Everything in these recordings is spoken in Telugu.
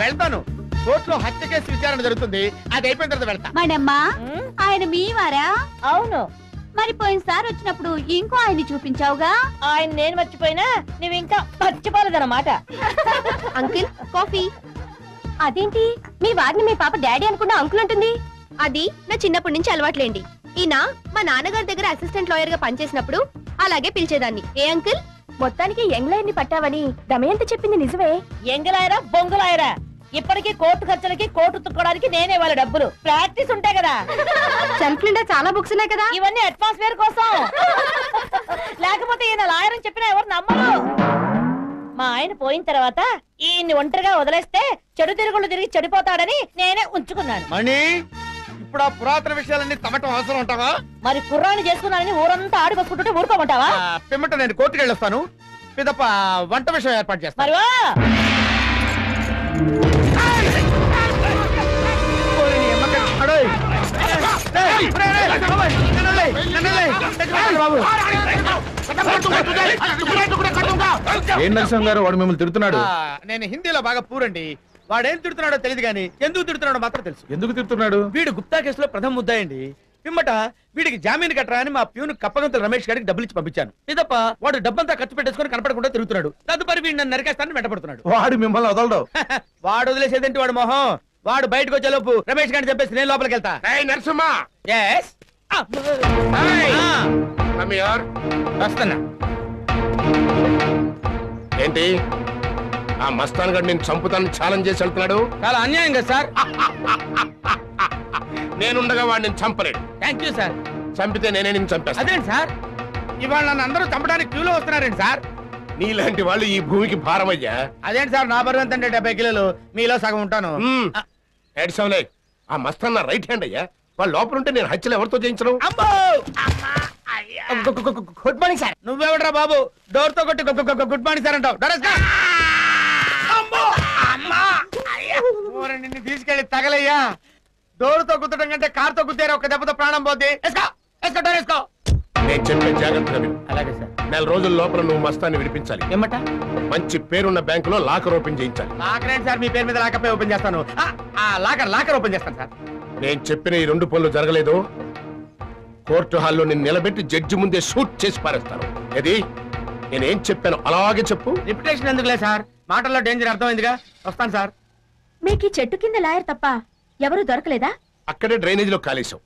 వెళ్తాను. కోర్టులో హత్య కేసు విచారణ జరుగుతుంది, అది అయిపోయిన తర్వాత వెళ్తా. మనమ్మా ఆయన మీ వారా? అవును. మరి పోయినసారి వచ్చినప్పుడు ఇంకో ఆయన్ని చూపించావుగా. ఆయన నేను మర్చిపోయినా నువ్వు ఇంకా మర్చిపోలేదన్నమాట. Uncle coffee. అదేంటి మీ వారిని మీ పాప డాడీ అనుకున్న అంకుల్ అంటుంది? అది నా చిన్నప్పటి నుంచి అలవాట్లేండి. ఈయన మా నాన్నగారి దగ్గర అసిస్టెంట్ లాయర్ గా పనిచేసినప్పుడు అలాగే పిలిచేదాన్ని. ఏ అంకుల్? మొత్తానికి యంగ్లైర్ ని పట్టావని దమయంతి చెప్పింది నిజమే? ఎంగలాయరా బొంగులాయరా, ఇప్పటికీ కోర్టు ఖర్చులకి కోర్టు తుక్కోడానికి నేనే వాళ్ళ డబ్బులు. ప్రాక్టీస్ ఉంటాయి కదా. షెల్ఫ్ నిండా చాలా బుక్స్ ఉన్నాయి కదా. ఇవన్నీ అట్మాస్ఫియర్ కోసం, లేకపోతే ఈయన లాయర్ అని చెప్పినా ఎవరు నమ్మరు. మా ఆయన పోయిన తర్వాత ఈయన్ని ఒంటరిగా వదిలేస్తే చెడు తిరుగుళ్ళు తిరిగి చెడిపోతాడని నేనే ఉంచుకున్నాను. మణి, ఇప్పుడు ఆ పురాతన విషయాలన్నీ తమటం అవసరం ఉంటావా? మరి కుర్రాన్ని చేసుకున్నానని ఊరంతా ఆడుకొచ్చుకుంటుంటే ఊరుకోమంటావా? పిమ్మట నేను కోర్టుకు వెళ్ళొస్తాను. పిదప వంట విషయం ఏర్పాటు చేస్తాను. మరి వా. ఏం నరసింహ గారు, వాడు మిమ్మల్ని తిడుతున్నాడు. నేను హిందీలో బాగా పూరండి. వాడేం తిడుతున్నాడో తెలియదు కానీ ఎందుకు తిడుతున్నాడో మాత్రం తెలుసు. ఎందుకు తిడుతున్నాడు? వీడు గుప్తా కేసులో ప్రథమ ముద్దాయండి. పిమ్మట వీడికి జామీన్ కట్టరా అని మా ప్యూన్ కప్పగంతుల రమేష్ గారికి డబ్బులు ఇచ్చి పంపించాను. ఇదప్ప వాడు డబ్బంతా ఖర్చు పెట్టేసుకుని కనపడకుండా తిరుగుతున్నాడు. తదుపరి వీడు నన్ను నరికేస్తానని వెంటపడుతున్నాడు. వాడు మిమ్మల్ని వదలడు. వాడు వదిలేసేదేంటి వాడు మొహం. వాడు బయటకు వచ్చేలోపు రమేష్ గారిని చెప్పేసి నేను లోపలికి వెళ్తా. నరసింహ, వస్తున్నా. ఏంటి ఆ మస్తాన్ గడు నేను చంపుతాను ఛాలెంజ్ చేసి వెళ్తున్నాడు? చాలా అన్యాయం కదా సార్. నేనుండగా వాడిని చంపలేడు. Thank you sir. చంపితే నేనే నిన్ను చంపేస్తాను. అదేంటి సార్, ఇవాళ నన్ను అందరూ చంపడానికి క్యూలో వస్తున్నారండి సార్. నీలాంటి వాళ్ళు ఈ భూమికి భారమయ్యా. అదేంటి సార్, నా బరువు ఎంత అంటే 70 కిలోలు, మీలో సగం ఉంటాను. ఏడ్సంలే, ఆ మస్తాన్ నా రైట్ హ్యాండ్ అయ్యా. వాళ్ళు లోపల ఉంటే నేను హత్యలు ఎవరితో చేయించను? Good morning sir. నువ్వెవడరా బాబు డోర్ తో కొట్టి గుడ్ మార్నింగ్ సార్ అంటావు? నిన్ను తీసుకెళ్లి తగలయ్యా. డోర్ తో గుద్దడం కంటే కార్ తో గుద్దారు ఒక దెబ్బతో ప్రాణం పోద్ది. నేను చెప్పే జాగ్రత్తగా విను. అలాగే సార్. 4 రోజుల లోపల నువ్వు మస్తాన్ని విడిపించాలి. ఏమట? మంచి పేరున్న బ్యాంకులో లాకర్ ఓపెన్ చేయించాలి. లాకర్ ఏంటి సార్, మీ పేరు మీద లాకర్ ఓపెన్ చేస్తాను. లాకర్ ఓపెన్ చేస్తాను సార్. నేను చెప్పిన ఈ 2 పనులు జరగలేదు, కోర్టు హాల్లో నేను నిలబెట్టి జడ్జి ముందే షూట్ చేసి పారేస్తాను. ఇది నేనేం చెప్పాను అలాగే చెప్పు. రిపిటేషన్ ఎందుకులే సార్, మాటల్లో డేంజర్ అర్థమైందిగా. వస్తాను సార్. మీకు చెట్టు కింద లాయర్ తప్ప ఎవరు దొరకలేదా? అక్కడే డ్రైనేజీలో కాలేశాం.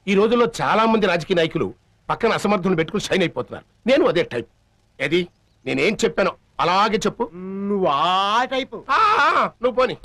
ఈ రోజుల్లో చాలా మంది రాజకీయ నాయకులు పక్కన అసమర్థులు పెట్టుకుని షైన్ అయిపోతున్నారు. నేను అదే టైప్. ఏది నేనేం చెప్పాను అలాగే చెప్పు. నువ్వు ఆ టైపు. నువ్వు పోని.